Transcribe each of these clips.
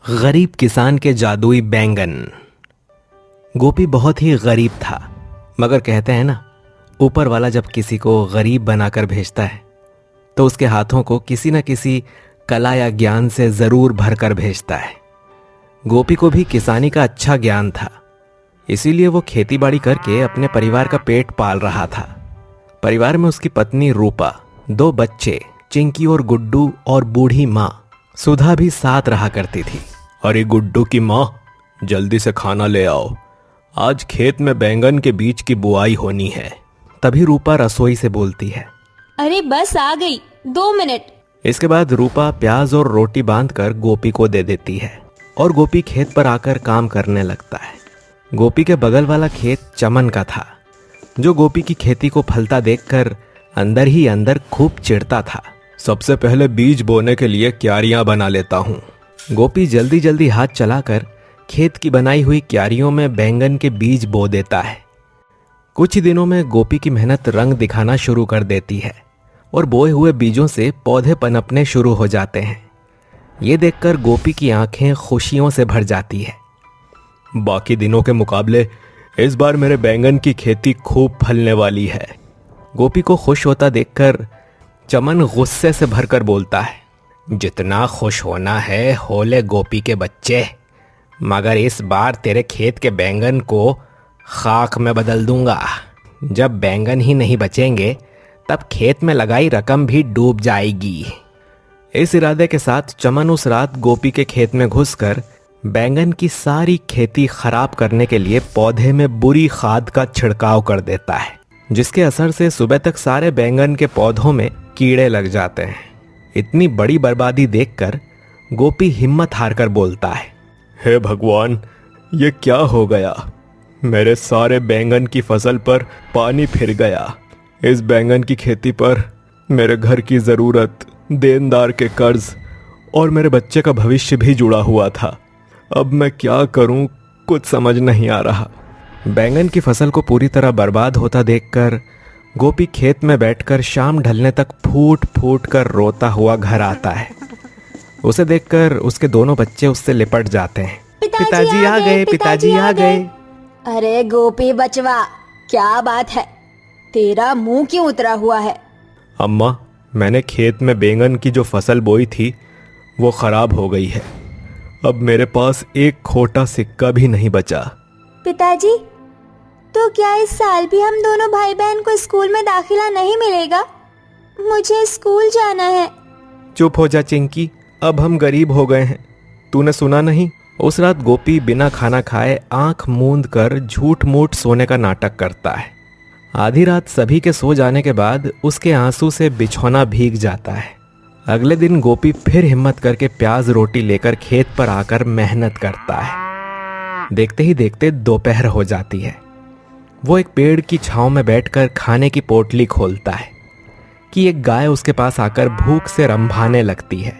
गरीब किसान के जादुई बैंगन। गोपी बहुत ही गरीब था, मगर कहते हैं ना, ऊपर वाला जब किसी को गरीब बनाकर भेजता है तो उसके हाथों को किसी न किसी कला या ज्ञान से जरूर भरकर भेजता है। गोपी को भी किसानी का अच्छा ज्ञान था, इसीलिए वो खेतीबाड़ी करके अपने परिवार का पेट पाल रहा था। परिवार में उसकी पत्नी रूपा, 2 बच्चे चिंकी और गुड्डू और बूढ़ी माँ सुधा भी साथ रहा करती थी। अरे गुड्डू की माँ, जल्दी से खाना ले आओ, आज खेत में बैंगन के बीज की बुआई होनी है। तभी रूपा रसोई से बोलती है, अरे बस आ गई, 2 मिनट। इसके बाद रूपा प्याज और रोटी बांधकर गोपी को दे देती है और गोपी खेत पर आकर काम करने लगता है। गोपी के बगल वाला खेत चमन का था, जो गोपी की खेती को फलता देखकर अंदर ही अंदर खूब चिढ़ता था। सबसे पहले बीज बोने के लिए क्यारियां बना लेता हूँ। गोपी जल्दी जल्दी हाथ चलाकर खेत की बनाई हुई क्यारियों में बैंगन के बीज बो देता है। कुछ ही दिनों में गोपी की मेहनत रंग दिखाना शुरू कर देती है और बोए हुए बीजों से पौधे पनपने शुरू हो जाते हैं। ये देखकर गोपी की आंखें खुशियों से भर जाती है। बाकी दिनों के मुकाबले इस बार मेरे बैंगन की खेती खूब फलने वाली है। गोपी को खुश होता देखकर चमन गुस्से से भरकर बोलता है, जितना खुश होना है हो ले गोपी के बच्चे, मगर इस बार तेरे खेत के बैंगन को खाक में बदल दूंगा। जब बैंगन ही नहीं बचेंगे तब खेत में लगाई रकम भी डूब जाएगी। इस इरादे के साथ चमन उस रात गोपी के खेत में घुसकर बैंगन की सारी खेती खराब करने के लिए पौधे में बुरी खाद का छिड़काव कर देता है, जिसके असर से सुबह तक सारे बैंगन के पौधों में कीड़े लग जाते हैं। इतनी बड़ी बर्बादी देखकर गोपी हिम्मत हारकर बोलता है, हे भगवान, ये क्या हो गया? मेरे सारे बैंगन की फसल पर पानी फिर गया। इस बैंगन की खेती पर मेरे घर की जरूरत, देनदार के कर्ज और मेरे बच्चे का भविष्य भी जुड़ा हुआ था। अब मैं क्या करूं, कुछ समझ नहीं आ रहा। बैंगन की फसल को पूरी तरह बर्बाद होता देखकर गोपी खेत में बैठकर शाम ढलने तक फूट फूट कर रोता हुआ घर आता है। उसे देखकर उसके दोनों बच्चे उससे लिपट जाते हैं। पिताजी आ गए, पिताजी आ गए। अरे गोपी बचवा, क्या बात है, तेरा मुंह क्यों उतरा हुआ है? अम्मा, मैंने खेत में बैंगन की जो फसल बोई थी वो खराब हो गई है। अब मेरे पास एक खोटा सिक्का भी नहीं बचा। पिताजी, तो क्या इस साल भी हम दोनों भाई बहन को स्कूल में दाखिला नहीं मिलेगा? मुझे स्कूल जाना है। चुप हो जा चिंकी, अब हम गरीब हो गए हैं। तूने सुना नहीं? उस रात गोपी बिना खाना खाए आंख मूंद कर झूठ मूठ सोने का नाटक करता है। आधी रात सभी के सो जाने के बाद उसके आंसू से बिछौना भीग जाता है। अगले दिन गोपी फिर हिम्मत करके प्याज रोटी लेकर खेत पर आकर मेहनत करता है। देखते ही देखते दोपहर हो जाती है। वो एक पेड़ की छांव में बैठकर खाने की पोटली खोलता है कि एक गाय उसके पास आकर भूख से रंभाने लगती है।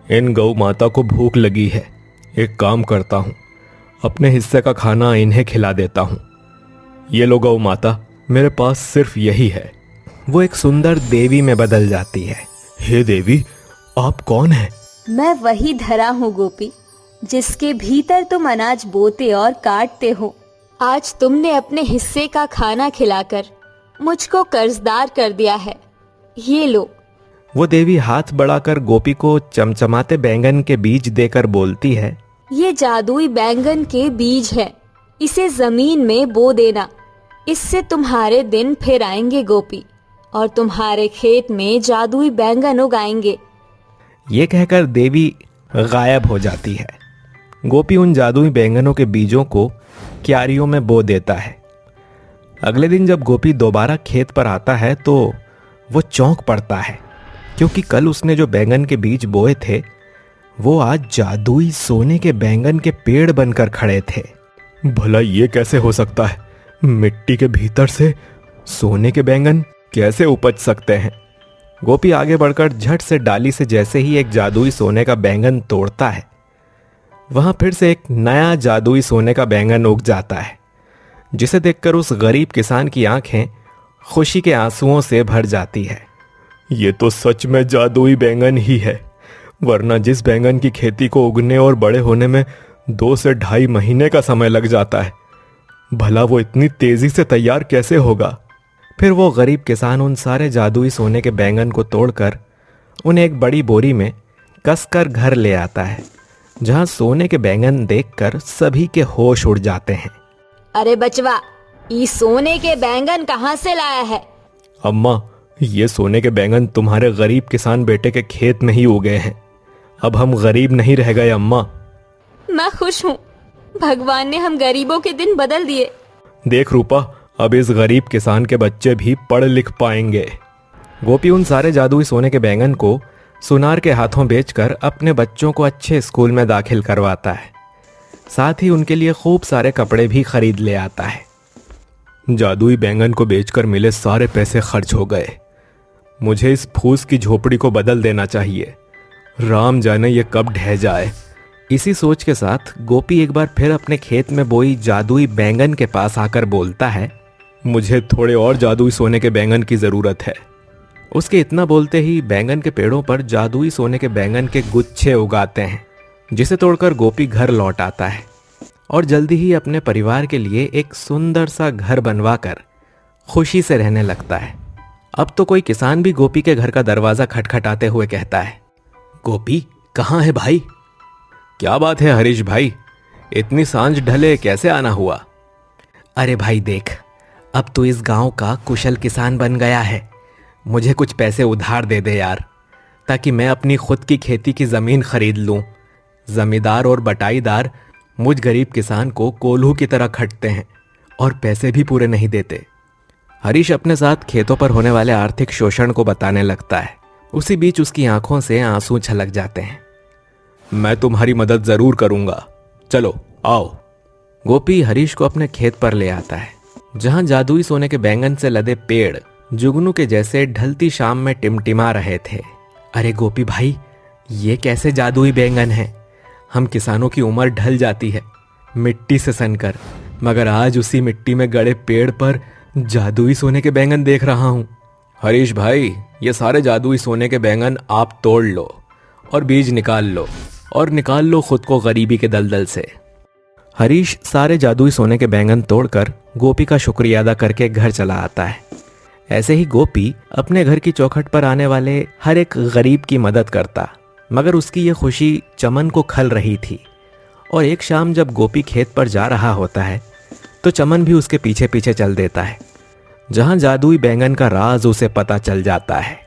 इन गौ माता को भूख लगी है, एक काम करता हूँ, अपने हिस्से का खाना इन्हें खिला देता हूँ। ये लो गौ माता, मेरे पास सिर्फ यही है। वो एक सुंदर देवी में बदल जाती है। हे देवी, आप कौन हैं? मैं वही धरा हूँ गोपी, जिसके भीतर तुम अनाज बोते और काटते हो। आज तुमने अपने हिस्से का खाना खिलाकर मुझको कर्जदार कर दिया है। ये लो। वो देवी हाथ बढ़ाकर गोपी को चमचमाते बैंगन के बीज देकर बोलती है, ये जादुई बैंगन के बीज है, इसे जमीन में बो देना। इससे तुम्हारे दिन फिर आएंगे गोपी, और तुम्हारे खेत में जादुई बैंगन उगाएंगे। ये कहकर देवी गायब हो जाती है। गोपी उन जादुई बैंगनों के बीजों को क्यारियों में बो देता है। अगले दिन जब गोपी दोबारा खेत पर आता है तो वो चौंक पड़ता है, क्योंकि कल उसने जो बैंगन के बीज बोए थे वो आज जादुई सोने के बैंगन के पेड़ बनकर खड़े थे। भला ये कैसे हो सकता है? मिट्टी के भीतर से सोने के बैंगन कैसे उपज सकते हैं? गोपी आगे बढ़कर झट से डाली से जैसे ही एक जादुई सोने का बैंगन तोड़ता है, वहां फिर से एक नया जादुई सोने का बैंगन उग जाता है, जिसे देखकर उस गरीब किसान की आंखें खुशी के आंसुओं से भर जाती है। ये तो सच में जादुई बैंगन ही है। वरना जिस बैंगन की खेती को उगने और बड़े होने में 2 से 2.5 महीने का समय लग जाता है, भला वो इतनी तेजी से तैयार कैसे होगा। फिर वो गरीब किसान उन सारे जादुई सोने के बैंगन को तोड़कर उन्हें एक बड़ी बोरी में कसकर घर ले आता है, जहां सोने के बैंगन देखकर सभी के होश उड़ जाते हैं। अरे बचवा, ये सोने के बैंगन कहाँ से लाया है? अम्मा, ये सोने के बैंगन तुम्हारे गरीब किसान बेटे के खेत में ही उगे हैं। अब हम गरीब नहीं रह गए अम्मा। मैं खुश हूँ, भगवान ने हम गरीबों के दिन बदल दिए। देख रूपा, अब इस गरीब किसान के बच्चे भी पढ़ लिख पाएंगे। गोपी उन सारे जादुई सोने के बैंगन को सुनार के हाथों बेचकर अपने बच्चों को अच्छे स्कूल में दाखिल करवाता है। साथ ही उनके लिए खूब सारे कपड़े भी खरीद ले आता है। जादुई बैंगन को बेचकर मिले सारे पैसे खर्च हो गए। मुझे इस फूस की झोपड़ी को बदल देना चाहिए। राम जाने ये कब ढह जाए। इसी सोच के साथ गोपी एक बार फिर अपने खेत में बोई जादुई बैंगन के पास आकर बोलता है, मुझे थोड़े और जादुई सोने के बैंगन की जरूरत है। उसके इतना बोलते ही बैंगन के पेड़ों पर जादुई सोने के बैंगन के गुच्छे उगाते हैं, जिसे तोड़कर गोपी घर लौट आता है और जल्दी ही अपने परिवार के लिए एक सुंदर सा घर बनवाकर खुशी से रहने लगता है। अब तो कोई किसान भी गोपी के घर का दरवाजा खटखटाते हुए कहता है, गोपी कहाँ है भाई? क्या बात है हरीश भाई, इतनी सांझ ढले कैसे आना हुआ? अरे भाई देख, अब तो इस गांव का कुशल किसान बन गया है। मुझे कुछ पैसे उधार दे दे यार, ताकि मैं अपनी खुद की खेती की जमीन खरीद लूं। जमींदार और बटाईदार मुझ गरीब किसान को कोल्हू की तरह खटते हैं और पैसे भी पूरे नहीं देते। हरीश अपने साथ खेतों पर होने वाले आर्थिक शोषण को बताने लगता है। उसी बीच उसकी आंखों से आंसू छलक जाते हैं। मैं तुम्हारी मदद जरूर करूंगा, चलो आओ। गोपी हरीश को अपने खेत पर ले आता है, जहां जादुई सोने के बैंगन से लदे पेड़ जुगनू के जैसे ढलती शाम में टिमटिमा रहे थे। अरे गोपी भाई, ये कैसे जादुई बैंगन हैं? हम किसानों की उम्र ढल जाती है मिट्टी से सनकर, मगर आज उसी मिट्टी में गड़े पेड़ पर जादुई सोने के बैंगन देख रहा हूं। हरीश भाई, ये सारे जादुई सोने के बैंगन आप तोड़ लो और बीज निकाल लो, और निकाल लो खुद को गरीबी के दलदल से। हरीश सारे जादुई सोने के बैंगन तोड़कर गोपी का शुक्रिया अदा करके घर चला आता है। ऐसे ही गोपी अपने घर की चौखट पर आने वाले हर एक गरीब की मदद करता, मगर उसकी ये खुशी चमन को खल रही थी। और एक शाम जब गोपी खेत पर जा रहा होता है, तो चमन भी उसके पीछे पीछे चल देता है, जहां जादुई बैंगन का राज उसे पता चल जाता है।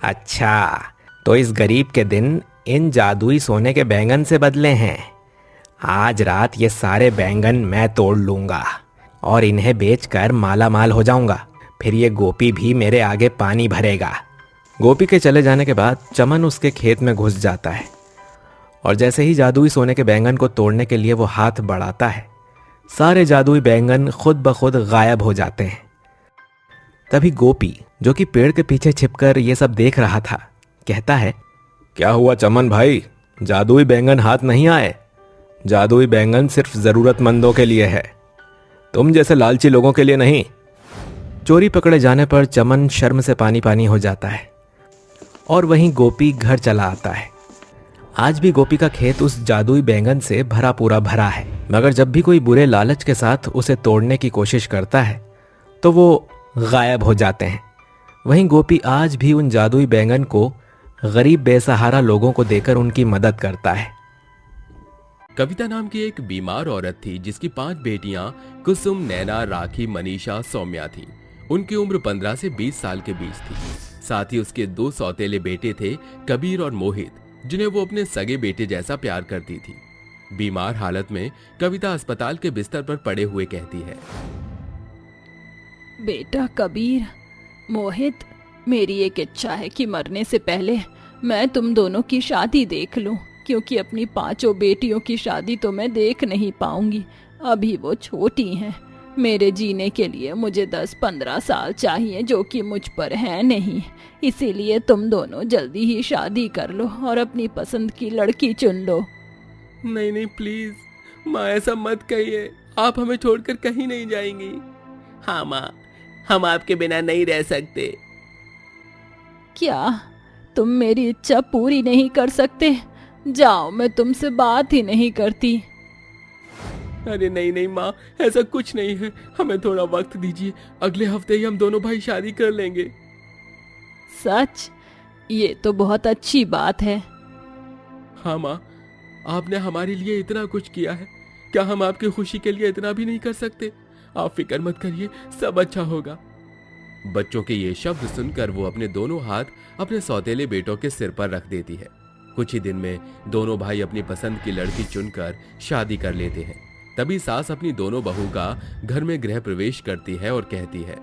अच्छा, तो इस गरीब के दिन इन जादुई सोने के बैंगन से बदले हैं। आज रात ये सारे बैंगन मैं तोड़ लूंगा और इन्हें बेचकर माला माल हो जाऊंगा। फिर ये गोपी भी मेरे आगे पानी भरेगा। गोपी के चले जाने के बाद चमन उसके खेत में घुस जाता है, और जैसे ही जादुई सोने के बैंगन को तोड़ने के लिए वो हाथ बढ़ाता है, सारे जादुई बैंगन खुद ब खुद गायब हो जाते हैं। तभी गोपी, जो कि पेड़ के पीछे छिपकर ये सब देख रहा था, कहता है, क्या हुआ चमन भाई, जादुई बैंगन हाथ नहीं आए? जादुई बैंगन सिर्फ जरूरतमंदों के लिए है, तुम जैसे लालची लोगों के लिए नहीं। चोरी पकड़े जाने पर चमन शर्म से पानी पानी हो जाता है और वहीं गोपी घर चला आता है। आज भी गोपी का खेत उस जादुई बैंगन से भरा पूरा भरा है, मगर जब भी कोई बुरे लालच के साथ उसे तोड़ने की कोशिश करता है तो वो गायब हो जाते हैं। वहीं गोपी आज भी उन जादुई बैंगन को गरीब बेसहारा लोगों को देकर उनकी मदद करता है। कविता नाम की एक बीमार औरत थी, जिसकी 5 बेटियां कुसुम, नैना, राखी, मनीषा, सौम्या थी। उनकी उम्र 15 से 20 साल के बीच थी। साथ ही उसके 2 सौतेले बेटे थे, कबीर और मोहित, जिन्हें वो अपने सगे बेटे जैसा प्यार करती थी। बीमार हालत में कविता अस्पताल के बिस्तर पर पड़े हुए कहती है, बेटा कबीर, मोहित, मेरी एक इच्छा है कि मरने से पहले मैं तुम दोनों की शादी देख लूं, क्योंकि अपनी 5 बेटियों की शादी तो मैं देख नहीं पाऊंगी। अभी वो छोटी हैं। मेरे जीने के लिए मुझे 10-15 साल चाहिए, जो कि मुझ पर है नहीं। इसीलिए तुम दोनों जल्दी ही शादी कर लो और अपनी पसंद की लड़की चुन लो। नहीं नहीं प्लीज माँ, ऐसा मत कहिए, आप हमें छोड़कर कहीं नहीं जाएंगी। हाँ माँ, हम आपके बिना नहीं रह सकते। क्या तुम मेरी इच्छा पूरी नहीं कर सकते। जाओ, मैं तुमसे बात ही नहीं करती। अरे नहीं नहीं माँ, ऐसा कुछ नहीं है, हमें थोड़ा वक्त दीजिए, अगले हफ्ते ही हम दोनों भाई शादी कर लेंगे। सच? ये तो बहुत अच्छी बात है। हाँ माँ, आपने हमारे लिए इतना कुछ किया है, क्या हम आपकी खुशी के लिए इतना भी नहीं कर सकते? आप फिक्र मत करिए, सब अच्छा होगा। बच्चों के ये शब्द सुनकर वो अपने दोनों हाथ अपने सौतेले बेटों के सिर पर रख देती है। कुछ ही दिन में दोनों भाई अपनी पसंद की लड़की चुनकर शादी कर लेते हैं। तभी सास अपनी दोनों बहू का घर में गृह प्रवेश करती है और कहती है,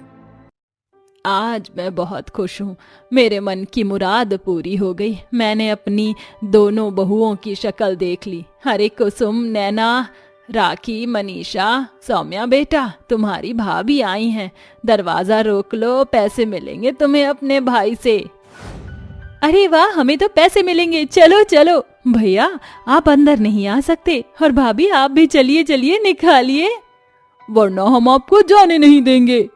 आज मैं बहुत खुश हूँ, मेरे मन की मुराद पूरी हो गई। मैंने अपनी दोनों बहुओं की शक्ल देख ली। अरे कुसुम, नैना, राखी, मनीषा, सौम्या बेटा, तुम्हारी भाभी आई हैं। दरवाजा रोक लो, पैसे मिलेंगे तुम्हें अपने भाई से। अरे वाह, हमें तो पैसे मिलेंगे, चलो चलो। भैया, आप अंदर नहीं आ सकते, और भाभी आप भी चलिए चलिए, निकालिए, वरना हम आपको जाने नहीं देंगे।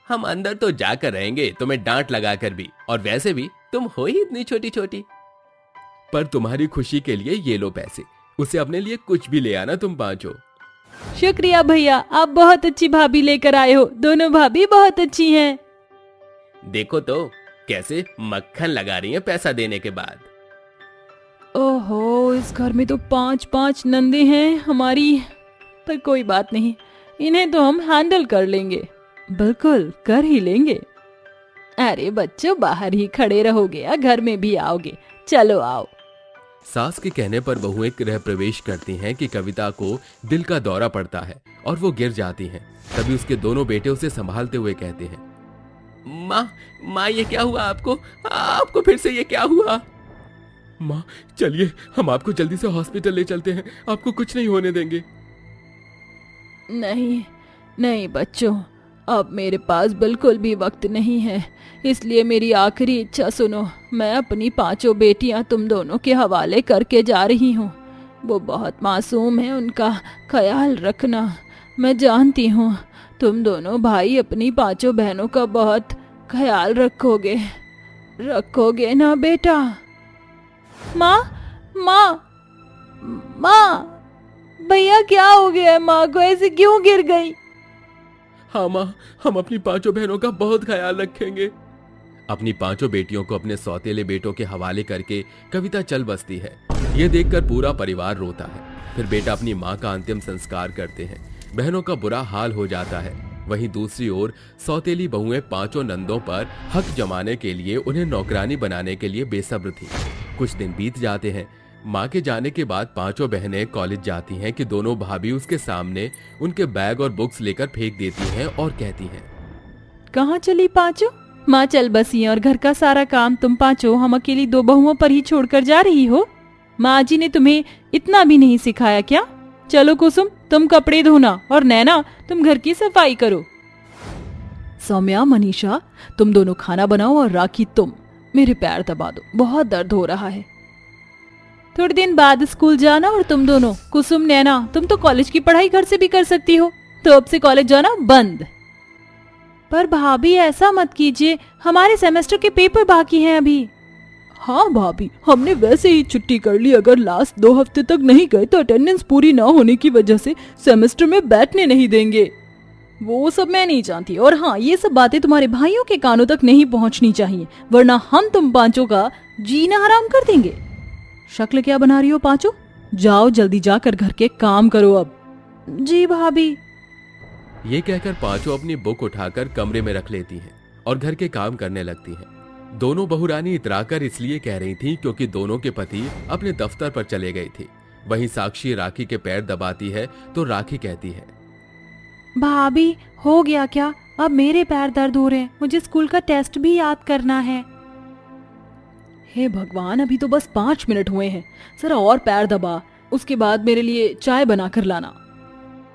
हम अंदर तो जाकर रहेंगे, तुम्हें डांट लगाकर भी, और वैसे भी तुम हो ही इतनी छोटी छोटी। पर तुम्हारी खुशी के लिए ये लो पैसे, उसे अपने लिए कुछ भी ले आना तुम पांचों। शुक्रिया भैया, आप बहुत अच्छी भाभी लेकर आए हो, दोनों भाभी बहुत अच्छी हैं। देखो तो कैसे मक्खन लगा रही हैं पैसा देने के बाद। ओहो, इस घर में तो 5-5 नंदे हैं हमारी, पर कोई बात नहीं, इन्हें तो हम हैंडल कर लेंगे, बिल्कुल कर ही लेंगे। अरे बच्चों, बाहर ही खड़े रहोगे या घर में भी आओगे? चलो आओ। सास के कहने पर बहुएं गृह प्रवेश करती हैं कि कविता को दिल का दौरा पड़ता है और वो गिर जाती हैं। तभी उसके दोनों बेटे उसे संभालते हुए कहते हैं, माँ ये क्या हुआ आपको? आपको फिर से ये क्या हुआ? माँ चलिए, हम आपको जल्दी से हॉस्पिटल ले चलते हैं, आपको कुछ नहीं होने देंगे। नहीं नहीं बच्चों, अब मेरे पास बिल्कुल भी वक्त नहीं है, इसलिए मेरी आखिरी इच्छा सुनो। मैं अपनी 5 बेटियां तुम दोनों के हवाले करके जा रही हूँ। वो बहुत मासूम है, उनका ख्याल रखना। मैं जानती हूँ तुम दोनों भाई अपनी 5 बहनों का बहुत ख्याल रखोगे ना बेटा? माँ माँ माँ, भैया क्या हो गया है? माँ को ऐसे क्यों गिर गई? हाँ माँ, हम अपनी 5 बहनों का बहुत ख्याल रखेंगे। अपनी 5 बेटियों को अपने सौतेले बेटों के हवाले करके कविता चल बसती है। ये देखकर पूरा परिवार रोता है। फिर बेटा अपनी माँ का अंतिम संस्कार करते हैं। बहनों का बुरा हाल हो जाता है। वहीं दूसरी ओर सौतेली बहुएं 5 नंदों पर हक जमाने के लिए उन्हें नौकरानी बनाने के लिए बेसब्र थी। कुछ दिन बीत जाते हैं। माँ के जाने के बाद 5 बहनें कॉलेज जाती हैं कि दोनों भाभी उसके सामने उनके बैग और बुक्स लेकर फेंक देती हैं और कहती हैं, कहाँ चली 5? माँ चल बसी, और घर का सारा काम तुम 5 हम अकेली 2 बहुओं पर ही छोड़कर जा रही हो? माँ जी ने तुम्हें इतना भी नहीं सिखाया क्या? चलो कुसुम, तुम कपड़े धोना, और नैना तुम घर की सफाई करो। सौम्या, मनीषा, तुम दोनों खाना बनाओ, और राखी तुम मेरे पैर दबा दो, बहुत दर्द हो रहा है। थोड़े दिन बाद स्कूल जाना, और तुम दोनों, कुसुम, नैना, तुम तो कॉलेज की पढ़ाई घर से भी कर सकती हो, तो अब से कॉलेज जाना बंद। पर भाभी ऐसा मत कीजिए, हमारे सेमेस्टर के पेपर बाकी हैं अभी। हाँ भाभी, हमने वैसे ही छुट्टी कर ली, अगर लास्ट 2 हफ्ते तक नहीं गए तो अटेंडेंस पूरी ना होने की वजह से सेमेस्टर में बैठने नहीं देंगे। वो सब मैं नहीं जानती, और हाँ, ये सब बातें तुम्हारे भाइयों के कानों तक नहीं पहुंचनी चाहिए, वरना हम तुम 5 का जीना हराम कर देंगे। शक्ल क्या बना रही हो 5? जाओ जल्दी जाकर घर के काम करो अब। जी भाभी। ये कहकर 5 अपनी बुक उठाकर कमरे में रख लेती हैं और घर के काम करने लगती हैं। दोनों बहुरानी इतराकर इसलिए कह रही थी क्योंकि दोनों के पति अपने दफ्तर पर चले गए थे। वहीं साक्षी राखी के पैर दबाती है तो राखी कहती है, भाभी हो गया क्या? अब मेरे पैर दर्द हो रहे हैं, मुझे स्कूल का टेस्ट भी याद करना है। हे भगवान, अभी तो बस 5 मिनट हुए हैं, जरा और पैर दबा, उसके बाद मेरे लिए चाय बना कर लाना।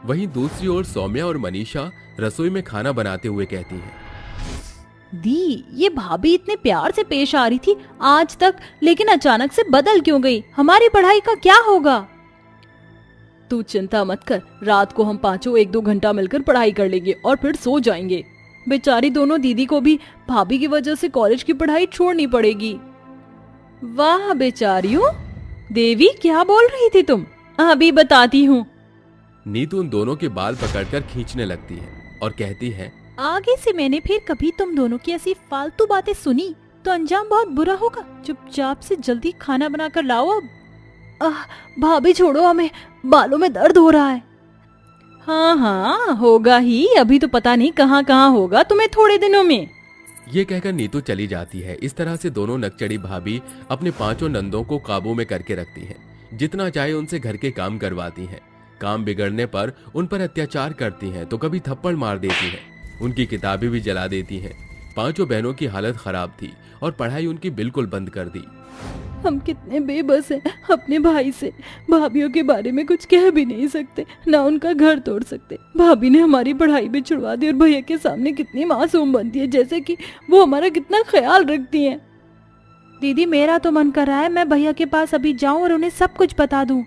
वहीं दूसरी ओर सौम्या और मनीषा रसोई में खाना बनाते हुए कहती हैं, दी, ये भाभी इतने प्यार से पेश आ रही थी आज तक, लेकिन अचानक से बदल क्यों गई? हमारी पढ़ाई का क्या होगा? तू चिंता मत कर, रात को हम 5 1-2 घंटा मिलकर पढ़ाई कर लेंगे और फिर सो जाएंगे। बेचारी दोनों दीदी को भी भाभी की वजह से कॉलेज की पढ़ाई छोड़नी पड़ेगी। वाह बेचारियों, देवी क्या बोल रही थी तुम? अभी बताती हूँ। नीतू उन दोनों के बाल पकड़कर खींचने लगती है और कहती है, आगे से मैंने फिर कभी तुम दोनों की ऐसी फालतू बातें सुनी तो अंजाम बहुत बुरा होगा। चुपचाप से जल्दी खाना बनाकर लाओ अब। भाभी छोड़ो हमें, बालों में दर्द हो रहा है। हाँ हाँ होगा ही, अभी तो पता नहीं कहाँ कहाँ होगा तुम्हें थोड़े दिनों में। ये कहकर नीतू चली जाती है। इस तरह से दोनों नकचड़ी भाभी अपने पांचों नंदों को काबू में करके रखती हैं। जितना चाहे उनसे घर के काम करवाती हैं। काम बिगड़ने पर उन पर अत्याचार करती हैं तो कभी थप्पड़ मार देती हैं। उनकी किताबें भी जला देती हैं। पांचों बहनों की हालत खराब थी और पढ़ाई उनकी बिल्कुल बंद कर दी। हम कितने बेबस हैं अपने भाई से। भाभीयों के बारे में कुछ कह भी नहीं सकते, ना उनका घर तोड़ सकते। भाभी ने हमारी पढ़ाई भी छुड़वा दी और भैया के सामने कितनी मासूम बनती है, जैसे कि वो हमारा कितना ख्याल रखती हैं। दीदी मेरा तो मन कर रहा है मैं भैया के पास अभी जाऊं और उन्हें सब कुछ बता दूं।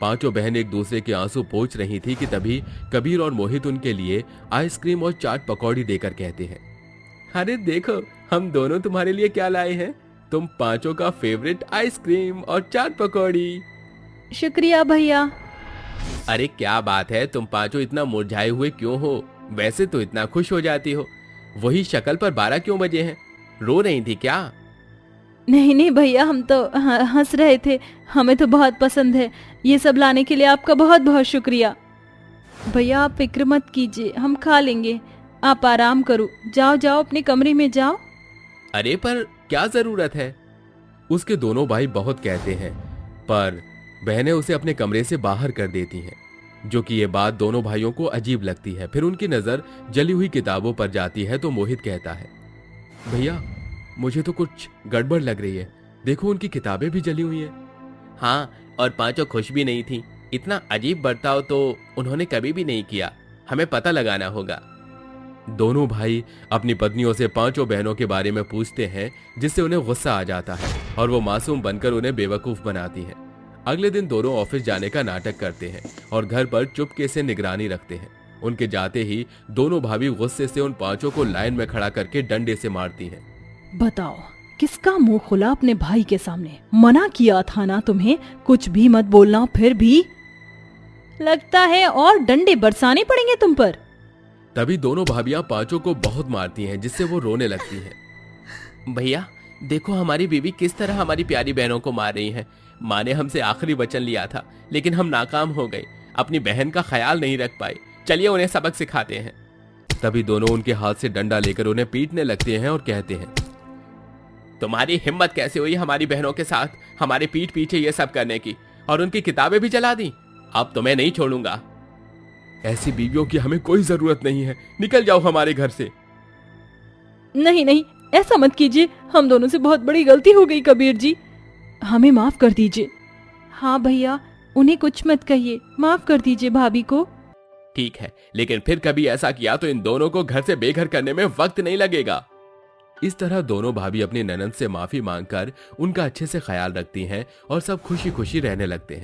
पांचों बहन एक दूसरे के आंसू पोंछ रही थी कि तभी कबीर और मोहित उनके लिए आइसक्रीम और चाट पकौड़ी देकर कहते हैं, अरे देखो हम दोनों तुम्हारे लिए क्या लाए हैं, तुम पांचों का फेवरेट आइसक्रीम और चाट पकौड़ी। शुक्रिया भैया। अरे क्या बात है, तुम पांचों इतना मुरझाए हुए क्यों हो? वैसे तो इतना खुश हो जाती हो। वही शक्ल पर 12 क्यों बजे हैं? रो रही थी क्या? नहीं नहीं भैया, हम तो हंस रहे थे। हमें तो बहुत पसंद है। ये सब लाने के लिए आपका बहुत बहुत शुक्रिया। भैया आप फिक्र मत कीजिए, हम खा लेंगे। आप आराम करो, जाओ जाओ अपने कमरे में जाओ। अरे पर क्या जरूरत है? उसके दोनों भाई बहुत कहते हैं पर बहनें उसे अपने कमरे से बाहर कर देती हैं, जो कि ये बात दोनों भाइयों को अजीब लगती है। फिर उनकी नजर जली हुई किताबों पर जाती है तो मोहित कहता है, भैया मुझे तो कुछ गड़बड़ लग रही है, देखो उनकी किताबें भी जली हुई हैं। हाँ, और पांचों खुश भी नहीं थी। इतना अजीब बर्ताव तो उन्होंने कभी भी नहीं किया, हमें पता लगाना होगा। दोनों भाई अपनी पत्नियों से पांचों बहनों के बारे में पूछते हैं, जिससे उन्हें गुस्सा आ जाता है और वो मासूम बनकर उन्हें बेवकूफ बनाती हैं। अगले दिन दोनों ऑफिस जाने का नाटक करते हैं और घर पर चुपके से निगरानी रखते हैं। उनके जाते ही दोनों भाभी गुस्से से उन पांचों को लाइन में खड़ा करके डंडे से मारती हैं। बताओ किसका मुंह खुला अपने भाई के सामने? मना किया था ना तुम्हें, कुछ भी मत बोलना, फिर भी लगता है और डंडे बरसाने पड़ेंगे तुम पर। तभी दोनों भाभियां पांचों को बहुत मारती हैं, जिससे वो रोने लगती हैं। भैया देखो हमारी बीवी किस तरह हमारी प्यारी बहनों को मार रही है। माँ ने हमसे आखिरी वचन लिया था, लेकिन हम नाकाम हो गए, अपनी बहन का ख्याल नहीं रख पाए। चलिए उन्हें सबक सिखाते हैं। तभी दोनों उनके हाथ से डंडा लेकर उन्हें पीटने लगते हैं और कहते हैं, तुम्हारी हिम्मत कैसे हुई हमारी बहनों के साथ हमारे पीठ पीछे ये सब करने की, और उनकी किताबें भी जला दी। अब तुम्हें नहीं छोड़ूंगा। ऐसी बीवियों की हमें कोई जरूरत नहीं है, निकल जाओ हमारे घर से। नहीं नहीं ऐसा मत कीजिए, हम दोनों से बहुत बड़ी गलती हो गई कबीर जी, हमें माफ कर दीजिए। हाँ भैया उन्हें कुछ मत कहिए, माफ कर दीजिए भाभी को। ठीक है, लेकिन फिर कभी ऐसा किया तो इन दोनों को घर से बेघर करने में वक्त नहीं लगेगा। इस तरह दोनों भाभी अपनी ननद से माफी मांगकर उनका अच्छे से ख्याल रखती हैं और सब खुशी खुशी रहने लगते हैं।